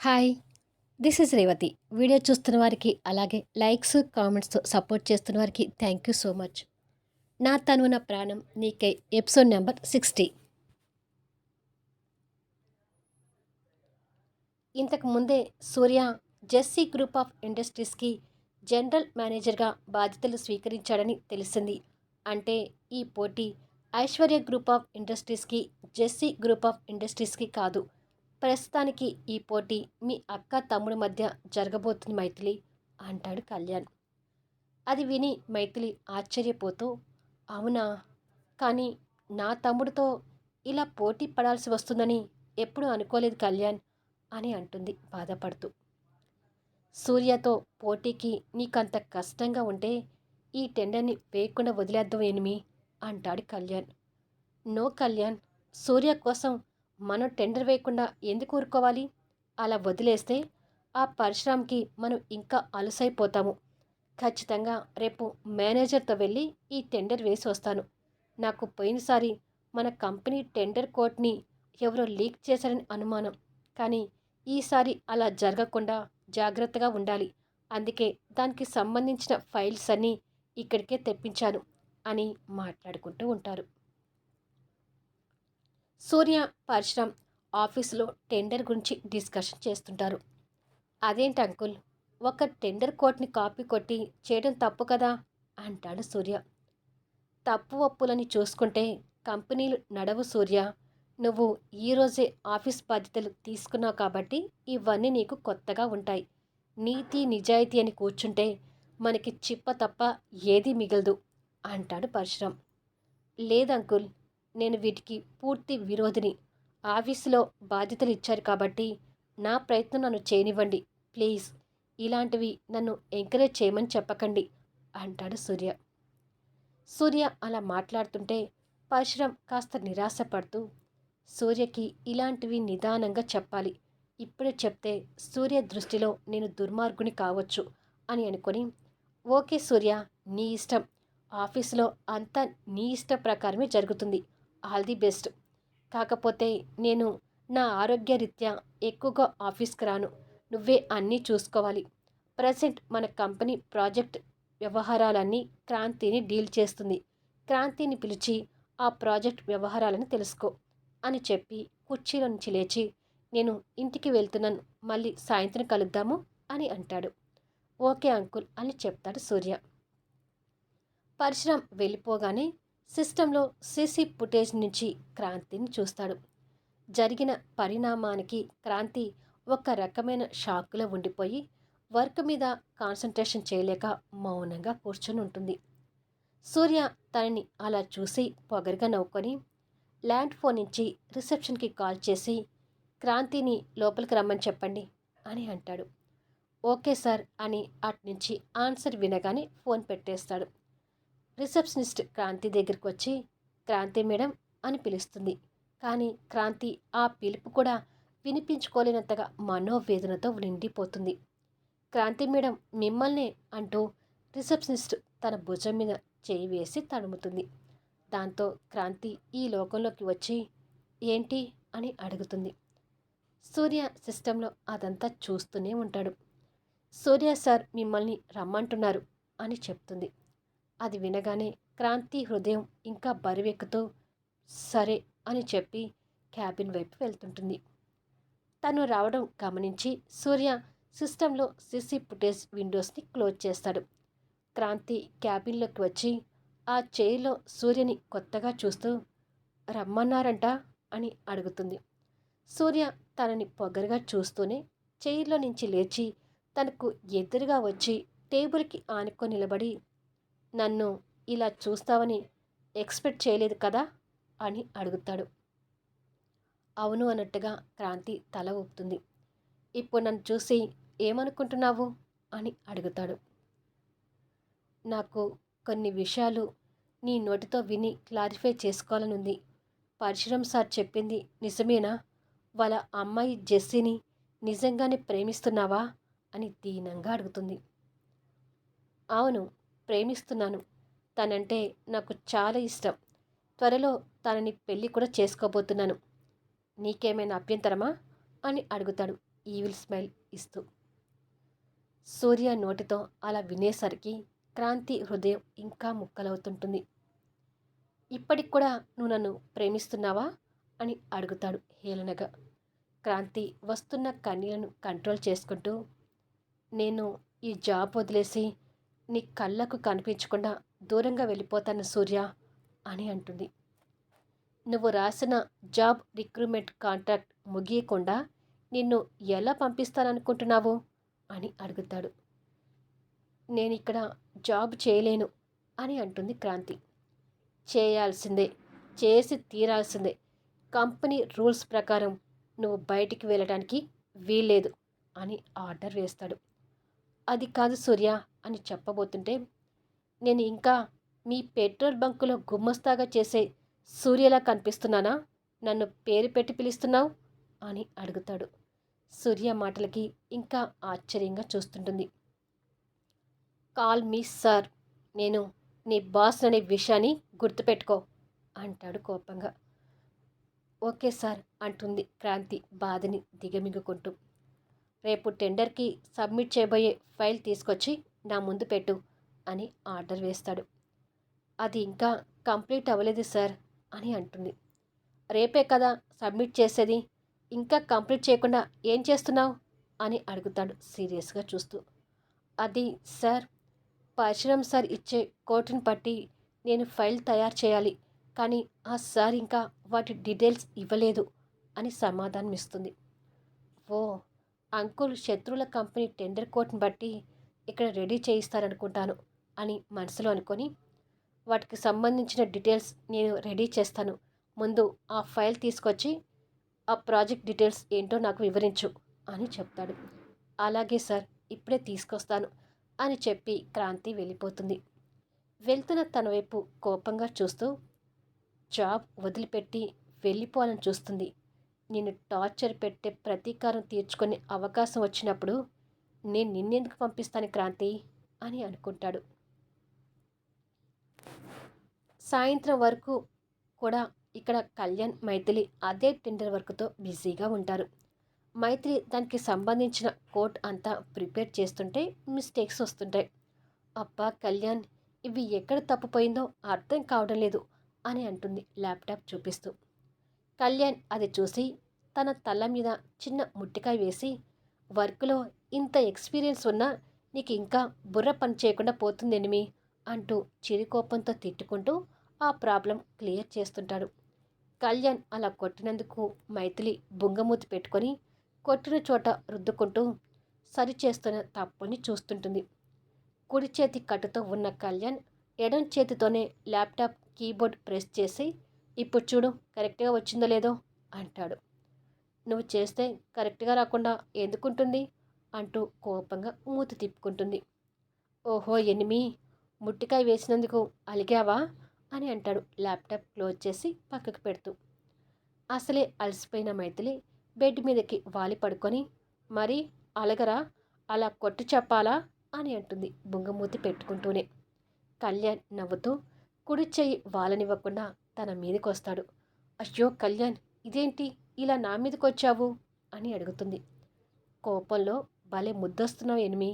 Hi! This is Revathi. Video చూస్తున్న వారికి, అలాగే లైక్స్, కామెంట్స్‌తో సపోర్ట్ చేస్తున్న వారికి థ్యాంక్ యూ సో మచ్. 'నా తనువు నా ప్రాణం నీకై' ఎపిసోడ్ నెంబర్ 60. ఇంతకు ముందే సూర్య జెస్సీ గ్రూప్ ఆఫ్ ఇండస్ట్రీస్‌కి జనరల్ మేనేజర్‌గా బాధ్యతలు స్వీకరించాడని తెలిసింది. అంటే ఈ పోటీ ఐశ్వర్య గ్రూప్ ఆఫ్ ఇండస్ట్రీస్‌కి, జెస్సీ గ్రూప్ ఆఫ్ ఇండస్ట్రీస్‌కి కాదు. ప్రస్తుతానికి ఈ పోటీ మీ అక్క తమ్ముడి మధ్య జరగబోతుంది మైథిలి అంటాడు కళ్యాణ్. అది విని మైథిలి ఆశ్చర్యపోతూ, అవునా, కానీ నా తమ్ముడితో ఇలా పోటీ పడాల్సి వస్తుందని ఎప్పుడూ అనుకోలేదు కళ్యాణ్ అని అంటుంది బాధపడుతూ. సూర్యతో పోటీకి నీకంత కష్టంగా ఉంటే ఈ టెండర్ని వేయకుండా వదిలేద్దాం ఎనిమి అంటాడు కళ్యాణ్. నో కళ్యాణ్, సూర్య కోసం మనం టెండర్ వేయకుండా ఎందుకు ఊరుకోవాలి? అలా వదిలేస్తే ఆ పరశురామ్కి మనం ఇంకా అలుసైపోతాము. ఖచ్చితంగా రేపు మేనేజర్తో వెళ్ళి ఈ టెండర్ వేసి వస్తాను. నాకు పోయినసారి మన కంపెనీ టెండర్ కోడ్ని ఎవరో లీక్ చేశారని అనుమానం. కానీ ఈసారి అలా జరగకుండా జాగ్రత్తగా ఉండాలి. అందుకే దానికి సంబంధించిన ఫైల్స్ అన్నీ ఇక్కడికే తెప్పించాను అని మాట్లాడుకుంటూ ఉంటారు. సూర్య, పరశురామ్ ఆఫీసులో టెండర్ గురించి డిస్కషన్ చేస్తుంటారు. అదేంటి అంకుల్, ఒక టెండర్ కోడ్ని కాపీ కొట్టి చేయడం తప్పు కదా అంటాడు సూర్య. తప్పు ఒప్పులని చూసుకుంటే కంపెనీలు నడవు సూర్య. నువ్వు ఈరోజే ఆఫీస్ బాధ్యతలు తీసుకున్నావు కాబట్టి ఇవన్నీ నీకు కొత్తగా ఉంటాయి. నీతి నిజాయితీ అని కూర్చుంటే మనకి చిప్ప తప్ప ఏదీ మిగలదు అంటాడు పరశురామ్. లేదంకుల్, నేను వీటికి పూర్తి విరోధిని. ఆఫీసులో బాధ్యతలు ఇచ్చారు కాబట్టి నా ప్రయత్నం నన్ను చేయనివ్వండి ప్లీజ్. ఇలాంటివి నన్ను ఎంకరేజ్ చేయమని చెప్పకండి అంటాడు సూర్య. సూర్య అలా మాట్లాడుతుంటే పరశురామ్ కాస్త నిరాశపడుతూ, సూర్యకి ఇలాంటివి నిదానంగా చెప్పాలి. ఇప్పుడే చెప్తే సూర్య దృష్టిలో నేను దుర్మార్గుని కావచ్చు అని అనుకొని, ఓకే సూర్య, నీ ఇష్టం. ఆఫీసులో అంతా నీ ఇష్ట ప్రకారమే జరుగుతుంది. All the best. కాకపోతే నేను నా ఆరోగ్యరీత్యా ఎక్కువగా ఆఫీస్కి రాను. నువ్వే అన్నీ చూసుకోవాలి. ప్రజెంట్ మన కంపెనీ ప్రాజెక్ట్ వ్యవహారాలన్నీ క్రాంతిని డీల్ చేస్తుంది. క్రాంతిని పిలిచి ఆ ప్రాజెక్ట్ వ్యవహారాలను తెలుసుకో అని చెప్పి కుర్చీలో నుంచి లేచి, నేను ఇంటికి వెళ్తున్నాను, మళ్ళీ సాయంత్రం కలుద్దాము అని అంటాడు. ఓకే అంకుల్ అని చెప్తాడు సూర్య. పరశురామ్ వెళ్ళిపోగానే సిస్టంలో సీసీ ఫుటేజ్ నుంచి క్రాంతిని చూస్తాడు. జరిగిన పరిణామానికి క్రాంతి ఒక రకమైన షాక్లో ఉండిపోయి వర్క్ మీద కాన్సన్ట్రేషన్ చేయలేక మౌనంగా కూర్చొని ఉంటుంది. సూర్య తనని అలా చూసి పొగరుగా నవ్వుకొని ల్యాండ్ ఫోన్ నుంచి రిసెప్షన్కి కాల్ చేసి క్రాంతిని లోపలికి రమ్మని చెప్పండి అని అంటాడు. ఓకే సార్ అని అట్నుంచి ఆన్సర్ వినగానే ఫోన్ పెట్టేస్తాడు. రిసెప్షనిస్ట్ క్రాంతి దగ్గరికి వచ్చి క్రాంతి మేడం అని పిలుస్తుంది. కానీ క్రాంతి ఆ పిలుపు కూడా వినిపించుకోలేనంతగా మనోవేదనతో నిండిపోతుంది. క్రాంతి మేడం మిమ్మల్నే అంటూ రిసెప్షనిస్ట్ తన భుజం మీద చేయి వేసి తడుముతుంది. దాంతో క్రాంతి ఈ లోకంలోకి వచ్చి ఏంటి అని అడుగుతుంది. సూర్య సిస్టంలో అదంతా చూస్తూనే ఉంటాడు. సూర్య సార్ మిమ్మల్ని రమ్మంటున్నారు అని చెప్తుంది. అది వినగానే క్రాంతి హృదయం ఇంకా బరువెక్కుతూ సరే అని చెప్పి క్యాబిన్ వైపు వెళ్తుంటుంది. తను రావడం గమనించి సూర్య సిస్టంలో సీసీ ఫుటేజ్ విండోస్ని క్లోజ్ చేస్తాడు. క్రాంతి క్యాబిన్లోకి వచ్చి ఆ చైర్లో సూర్యని కొత్తగా చూస్తూ రమ్మన్నారంట అని అడుగుతుంది. సూర్య తనని పొగరుగా చూస్తూనే చైర్లో నుంచి లేచి తనకు ఎదురుగా వచ్చి టేబుల్కి ఆనుకొని నిలబడి, నన్ను ఇలా చూస్తావని ఎక్స్పెక్ట్ చేయలేదు కదా అని అడుగుతాడు. అవును అన్నట్టుగా క్రాంతి తల ఊపుతుంది. ఇప్పుడు నన్ను చూసి ఏమనుకుంటున్నావు అని అడుగుతాడు. నాకు కొన్ని విషయాలు నీ నోటితో విని క్లారిఫై చేసుకోవాలనుంది. పరశురామ్ సార్ చెప్పింది నిజమేనా? వాళ్ళ అమ్మాయి జెస్సీని నిజంగానే ప్రేమిస్తున్నావా అని దీనంగా అడుగుతుంది. అవును, ప్రేమిస్తున్నాను. తనంటే నాకు చాలా ఇష్టం. త్వరలో తనని పెళ్ళి కూడా చేసుకోబోతున్నాను. నీకేమైనా అభ్యంతరమా అని అడుగుతాడు. ఈవిల్ స్మైల్ ఇస్తూ. సూర్య నోటితో అలా వినేసరికి క్రాంతి హృదయం ఇంకా ముక్కలవుతుంటుంది. ఇప్పటికి కూడా నువ్వు నన్ను ప్రేమిస్తున్నావా అని అడుగుతాడు హేళనగా. క్రాంతి వస్తున్న కన్నీళ్లను కంట్రోల్ చేసుకుంటూ, నేను ఈ జాబ్ వదిలేసి నీ కళ్ళకు కనిపించకుండా దూరంగా వెళ్ళిపోతాను సూర్య అని అంటుంది. నువ్వు రాసిన జాబ్ రిక్రూట్మెంట్ కాంట్రాక్ట్ ముగియకుండా నిన్ను ఎలా పంపిస్తాననుకుంటున్నావు అని అడుగుతాడు. నేనిక్కడ జాబ్ చేయలేను అని అంటుంది క్రాంతి. చేయాల్సిందే, చేసి తీరాల్సిందే. కంపెనీ రూల్స్ ప్రకారం నువ్వు బయటికి వెళ్ళడానికి వీల్లేదు అని ఆర్డర్ వేస్తాడు. అది కాదు సూర్య అని చెప్పబోతుంటే, నేను ఇంకా మీ పెట్రోల్ బంకులో గుమ్మస్తాగా చేసే సూర్యలా కనిపిస్తున్నానా? నన్ను పేరు పెట్టి పిలుస్తున్నావు అని అడుగుతాడు. సూర్య మాటలకి ఇంకా ఆశ్చర్యంగా చూస్తుంటుంది. కాల్ మీ సార్, నేను నీ బాస్ అనే విషయాన్ని గుర్తుపెట్టుకో అంటాడు కోపంగా. ఓకే సార్ అంటుంది క్రాంతి బాధని దిగమింగుకుంటూ. రేపు టెండర్కి సబ్మిట్ చేయబోయే ఫైల్ తీసుకొచ్చి నా ముందు పెట్టు అని ఆర్డర్ వేస్తాడు. అది ఇంకా కంప్లీట్ అవ్వలేదు సార్ అని అంటుంది. రేపే కదా సబ్మిట్ చేసేది, ఇంకా కంప్లీట్ చేయకుండా ఏం చేస్తున్నావు అని అడుగుతాడు సీరియస్గా చూస్తూ. అది సార్, పరశురామ్ సార్ ఇచ్చే కోటుని బట్టి నేను ఫైల్ తయారు చేయాలి, కానీ ఆ సార్ ఇంకా వాటి డీటెయిల్స్ ఇవ్వలేదు అని సమాధానం ఇస్తుంది. ఓ, అంకుల్ శత్రువుల కంపెనీ టెండర్ కోట్ని బట్టి ఇక్కడ రెడీ చేయిస్తారనుకుంటాను అని మనసులో అనుకొని, వాటికి సంబంధించిన డీటెయిల్స్ నేను రెడీ చేస్తాను, ముందు ఆ ఫైల్ తీసుకొచ్చి ఆ ప్రాజెక్ట్ డీటెయిల్స్ ఏంటో నాకు వివరించు అని చెప్తాడు. అలాగే సార్, ఇప్పుడే తీసుకొస్తాను అని చెప్పి క్రాంతి వెళ్ళిపోతుంది. వెళ్తున్న తన వైపు కోపంగా చూస్తూ, జాబ్ వదిలిపెట్టి వెళ్ళిపోవాలని చూస్తుంది. నేను టార్చర్ పెట్టే ప్రతీకారం తీర్చుకునే అవకాశం వచ్చినప్పుడు నేను నిన్నెందుకు పంపిస్తాను క్రాంతి అని అనుకుంటాడు. సాయంత్రం వరకు కూడా ఇక్కడ కళ్యాణ్, మైథిలి అదే టెండర్ వర్క్తో బిజీగా ఉంటారు. మైత్రి దానికి సంబంధించిన కోడ్ అంతా ప్రిపేర్ చేస్తుంటే మిస్టేక్స్ వస్తుంటాయి. అబ్బా కళ్యాణ్, ఇవి ఎక్కడ తప్పుపోయిందో అర్థం కావడం లేదు అని అంటుంది ల్యాప్టాప్ చూపిస్తూ. కళ్యాణ్ అది చూసి తన తల మీద చిన్న ముట్టికాయ వేసి, వర్క్లో ఇంత ఎక్స్పీరియన్స్ ఉన్నా నీకు ఇంకా బుర్ర పని చేయకుండా పోతుందెనిమి అంటూ చిరుకోపంతో తిట్టుకుంటూ ఆ ప్రాబ్లం క్లియర్ చేస్తుంటాడు. కళ్యాణ్ అలా కొట్టినందుకు మైథిలి బుంగమూతి పెట్టుకొని కొట్టిన చోట రుద్దుకుంటూ సరిచేస్తున్న తప్పుని చూస్తుంటుంది. కుడి చేతి కట్టుతో ఉన్న కళ్యాణ్ ఎడం చేతితోనే ల్యాప్టాప్ కీబోర్డ్ ప్రెస్ చేసి, ఇప్పుడు చూడు కరెక్ట్గా వచ్చిందో లేదో అంటాడు. నువ్వు చేస్తే కరెక్ట్గా రాకుండా ఎందుకుంటుంది అంటూ కోపంగా మూతి తిప్పుకుంటుంది. ఓహో ఎనిమి, ముట్టికాయ వేసినందుకు అలిగావా అని అంటాడు ల్యాప్టాప్ క్లోజ్ చేసి పక్కకు పెడుతూ. అసలే అలసిపోయిన మైథిలి బెడ్ మీదకి వాలి పడుకొని, మరి అలగరా, అలా కొట్టి చెప్పాలా అని అంటుంది బుంగమూతి పెట్టుకుంటూనే. కళ్యాణ్ నవ్వుతూ కుడి చెయ్యి వాలనివ్వకుండా తన మీదకి వస్తాడు. అయ్యో కళ్యాణ్, ఇదేంటి ఇలా నా మీదకి వచ్చావు అని అడుగుతుంది. కోపంలో భలే ముద్దొస్తున్నావు ఎనిమి,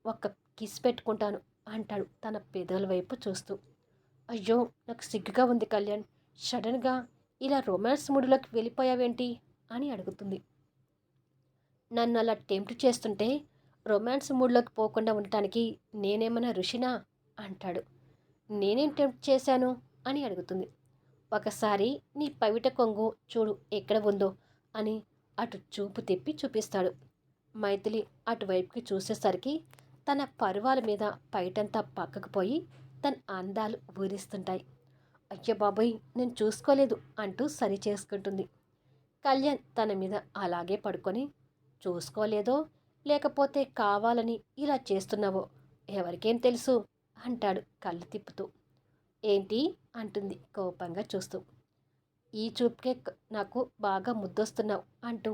ఒక్క కిస్ పెట్టుకుంటాను అంటాడు తన పెదవుల వైపు చూస్తూ. అయ్యో నాకు సిగ్గుగా ఉంది కళ్యాణ్, సడన్గా ఇలా రొమాన్స్ మూడ్లోకి వెళ్ళిపోయావేంటి అని అడుగుతుంది. నన్ను అలా టెంప్ట్ చేస్తుంటే రొమాన్స్ మూడ్లోకి పోకుండా ఉండటానికి నేనేమైనా ఋషినా అంటాడు. నేనేం టెంప్ట్ చేశాను అని అడుగుతుంది. ఒకసారి నీ పవిట కొంగు చూడు ఎక్కడ ఉందో అని అటు చూపు తిప్పి చూపిస్తాడు. మైథిలి అటువైపుకి చూసేసరికి తన పరువాల మీద పైటంతా పక్కకు పోయి తన అందాలు ఊరిస్తుంటాయి. అయ్య బాబోయ్, నేను చూసుకోలేదు అంటూ సరి చేసుకుంటుంది. కళ్యాణ్ తన మీద అలాగే పడుకొని, చూసుకోలేదో లేకపోతే కావాలని ఇలా చేస్తున్నావో ఎవరికేం తెలుసు అంటాడు కళ్ళు తిప్పుతూ. ఏంటి అంటుంది కోపంగా చూస్తూ. ఈ చూపుకే నాకు బాగా ముద్దొస్తున్నావు అంటూ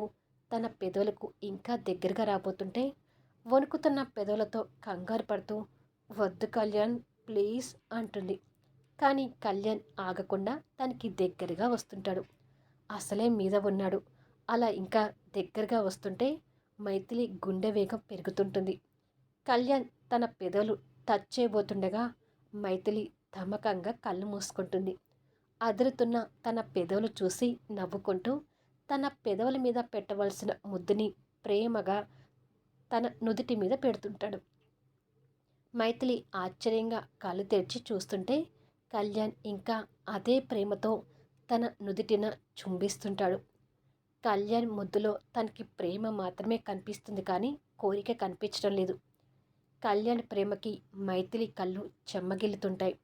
తన పెదవులకు ఇంకా దగ్గరగా రాబోతుంటే వణుకుతున్న పెదవులతో కంగారు పడుతూ, వద్దు కళ్యాణ్ ప్లీజ్ అంటుంది. కానీ కళ్యాణ్ ఆగకుండా తనకి దగ్గరగా వస్తుంటాడు. అసలే మీద ఉన్నాడు, అలా ఇంకా దగ్గరగా వస్తుంటే మైథిలి గుండె వేగం పెరుగుతుంటుంది. కళ్యాణ్ తన పెదవులు టచ్ చేయబోతుండగా మైథిలి ధమకంగా కళ్ళు మూసుకుంటుంది. అదురుతున్న తన పెదవులు చూసి నవ్వుకుంటూ తన పెదవుల మీద పెట్టవలసిన ముద్దుని ప్రేమగా తన నుదుటి మీద పెడుతుంటాడు. మైథిలి ఆశ్చర్యంగా కళ్ళు తెరిచి చూస్తుంటే కళ్యాణ్ ఇంకా అదే ప్రేమతో తన నుదిటిన చుంబిస్తుంటాడు. కళ్యాణ్ ముద్దులో తనకి ప్రేమ మాత్రమే కనిపిస్తుంది కానీ కోరిక కనిపించడం లేదు. కళ్యాణ్ ప్రేమకి మైథిలి కళ్ళు చెమ్మగిల్లుతుంటాయి.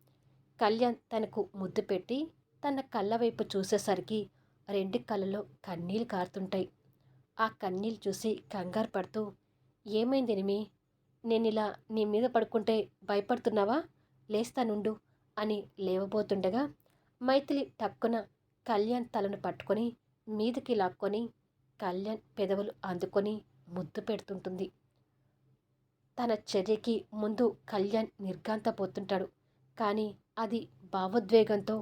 కళ్యాణ్ తనకు ముద్దు పెట్టి తన కళ్ళ వైపు చూసేసరికి 2 కళ్ళలో కన్నీళ్ళు కారుతుంటాయి. ఆ కన్నీళ్ళు చూసి కంగారు పడుతూ, ఏమైందినిమి, నేనిలా నీ మీద పడుకుంటే భయపడుతున్నావా, లేస్తానుండు అని లేవబోతుండగా మైథిలి టక్కున కళ్యాణ్ తలను పట్టుకొని మీదికి లాక్కొని కళ్యాణ్ పెదవులు అందుకొని ముద్దు పెడుతుంటుంది. తన చర్యకి ముందు కళ్యాణ్ నిర్ఘాంతపోతుంటాడు. కానీ అది భావోద్వేగంతో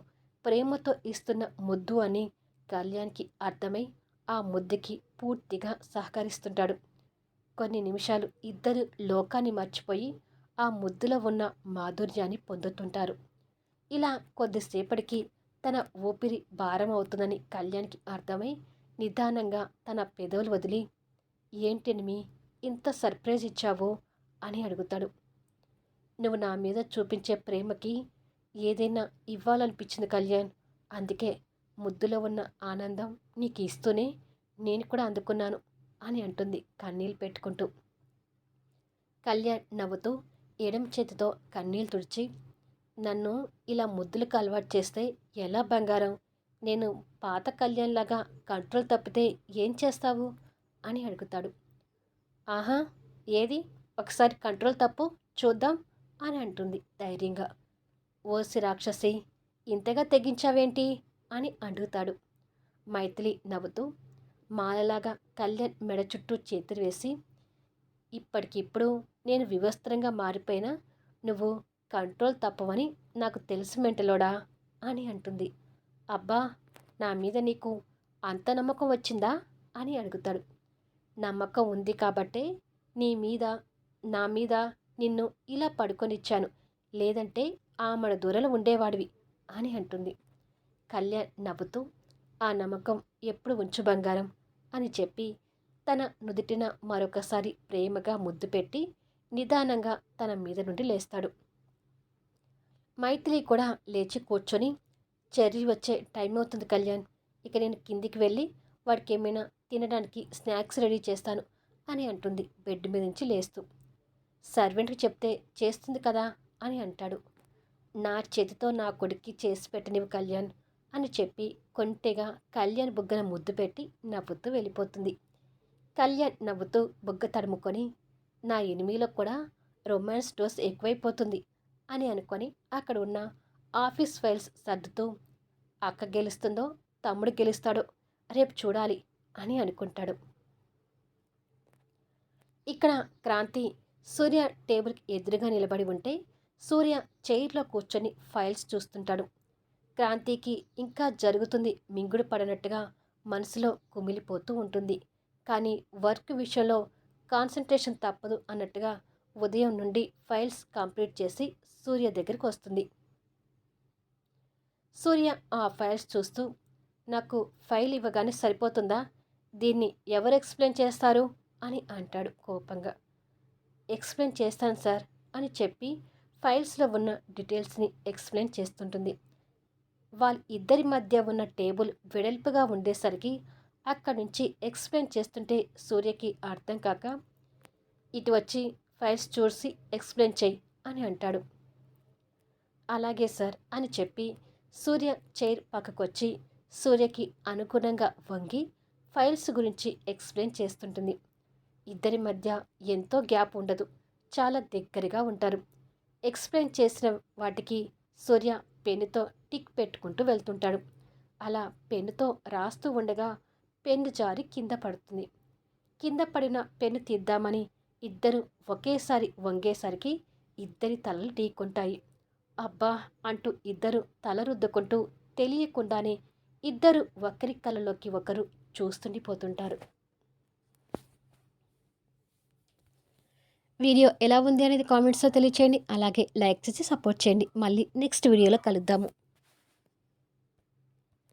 ప్రేమతో ఇస్తున్న ముద్దు అని కళ్యాణ్కి అర్థమై ఆ ముద్దుకి పూర్తిగా సహకరిస్తుంటాడు. కొన్ని నిమిషాలు ఇద్దరు లోకాన్ని మర్చిపోయి ఆ ముద్దులో ఉన్న మాధుర్యాన్ని పొందుతుంటారు. ఇలా కొద్దిసేపటికి తన ఊపిరి భారం అవుతుందని కళ్యాణ్కి అర్థమై నిదానంగా తన పెదవులు వదిలి, ఏంటినిమి ఇంత సర్ప్రైజ్ ఇచ్చావు అని అడుగుతాడు. నువ్వు నా మీద చూపించే ప్రేమకి ఏదైనా ఇవ్వాలనిపించింది కళ్యాణ్, అందుకే ముద్దులో ఉన్న ఆనందం నీకు ఇస్తూనే నేను కూడా అందుకున్నాను అని అంటుంది కన్నీళ్ళు పెట్టుకుంటూ. కళ్యాణ్ నవ్వుతూ ఎడమ చేతితో కన్నీళ్ళు తుడిచి, నన్ను ఇలా ముద్దులకు అలవాటు చేస్తే ఎలా బంగారం, నేను పాత కళ్యాణ్లాగా కంట్రోల్ తప్పితే ఏం చేస్తావు అని అడుగుతాడు. ఆహా, ఏది ఒకసారి కంట్రోల్ తప్పు చూద్దాం అని అంటుంది ధైర్యంగా. ఓసి రాక్షసి, ఇంతగా తెగించావేంటి అని అడుగుతాడు. మైథిలి నవ్వుతూ మాలలాగా కళ్యాణ్ మెడ చుట్టూ చేతులు వేసి, ఇప్పటికిప్పుడు నేను వివస్త్రంగా మారిపోయినా నువ్వు కంట్రోల్ తప్పవని నాకు తెలుసు మెంటలోడా అని అంటుంది. అబ్బా, నా మీద నీకు అంత నమ్మకం వచ్చిందా అని అడుగుతాడు. నమ్మకం ఉంది కాబట్టే నీ మీద నా మీద నిన్ను ఇలా పడుకొనిచ్చాను, లేదంటే ఆమడ దూరలు ఉండేవాడివి అని అంటుంది. కళ్యాణ్ నవ్వుతూ, ఆ నమ్మకం ఎప్పుడు ఉంచు బంగారం అని చెప్పి తన నుదిటిన మరొకసారి ప్రేమగా ముద్దు పెట్టి నిదానంగా తన మీద నుండి లేస్తాడు. మైథిలి కూడా లేచి కూర్చొని, చెర్రీ వచ్చే టైం అవుతుంది కళ్యాణ్, ఇక నేను కిందికి వెళ్ళి వాడికి ఏమైనా తినడానికి స్నాక్స్ రెడీ చేస్తాను అని అంటుంది బెడ్ మీద నుంచి లేస్తూ. సర్వెంట్కి చెప్తే చేస్తుంది కదా అని అంటాడు. నా చేతితో నా కొడుక్కి చేసి పెట్టనివి కళ్యాణ్ అని చెప్పి కొంటెగా కళ్యాణ్ బుగ్గన ముద్దు పెట్టి నవ్వుతూ వెళ్ళిపోతుంది. కళ్యాణ్ నవ్వుతూ బుగ్గ తడుముకొని, నా ఎనిమిలో కూడా రొమాన్స్ డోస్ ఎక్కువైపోతుంది అని అనుకొని అక్కడ ఉన్న ఆఫీస్ ఫైల్స్ సర్దుతూ, అక్క గెలుస్తుందో తమ్ముడు గెలుస్తాడో రేపు చూడాలి అని అనుకుంటాడు. ఇక్కడ క్రాంతి సూర్య టేబుల్కి ఎదురుగా నిలబడి ఉంటే సూర్య చైర్లో కూర్చొని ఫైల్స్ చూస్తుంటాడు. క్రాంతికి ఇంకా జరుగుతుంది మింగుడు పడినట్టుగా మనసులో కుమిలిపోతూ ఉంటుంది. కానీ వర్క్ విషయంలో కాన్సన్ట్రేషన్ తప్పదు అన్నట్టుగా ఉదయం నుండి ఫైల్స్ కంప్లీట్ చేసి సూర్య దగ్గరికి వస్తుంది. సూర్య ఆ ఫైల్స్ చూస్తూ, నాకు ఫైల్ ఇవ్వగానే సరిపోతుందా, దీన్ని ఎవరు ఎక్స్ప్లెయిన్ చేస్తారు అని అంటాడు కోపంగా. ఎక్స్ప్లెయిన్ చేస్తాను సార్ అని చెప్పి ఫైల్స్లో ఉన్న డీటెయిల్స్ని ఎక్స్ప్లెయిన్ చేస్తుంటుంది. వాళ్ళిద్దరి మధ్య ఉన్న టేబుల్ వెడల్పుగా ఉండేసరికి అక్కడి నుంచి ఎక్స్ప్లెయిన్ చేస్తుంటే సూర్యకి అర్థం కాక, ఇటు వచ్చి ఫైల్స్ చూసి ఎక్స్ప్లెయిన్ చెయ్యి అని అంటాడు. అలాగే సార్ అని చెప్పి సూర్య చైర్ పక్కకొచ్చి సూర్యకి అనుగుణంగా వంగి ఫైల్స్ గురించి ఎక్స్ప్లెయిన్ చేస్తుంటుంది. ఇద్దరి మధ్య ఎంతో గ్యాప్ ఉండదు, చాలా దగ్గరగా ఉంటారు. ఎక్స్ప్లెయిన్ చేసిన వాటికి సూర్య పెన్నుతో టిక్ పెట్టుకుంటూ వెళ్తుంటాడు. అలా పెన్నుతో రాస్తూ ఉండగా పెన్ను జారి కింద పడుతుంది. కింద పడిన పెన్ను తీద్దామని ఇద్దరు ఒకేసారి వంగేసరికి ఇద్దరి తలలు ఢీకొంటాయి. అబ్బా అంటూ ఇద్దరు తల రుద్దుకుంటూ తెలియకుండానే ఇద్దరు ఒకరి కళ్ళలోకి ఒకరు చూస్తుండిపోతుంటారు. వీడియో ఎలా ఉంది అనేది కామెంట్స్లో తెలియచేయండి. అలాగే లైక్ చేసి సపోర్ట్ చేయండి. మళ్ళీ నెక్స్ట్ వీడియోలో కలుద్దాము.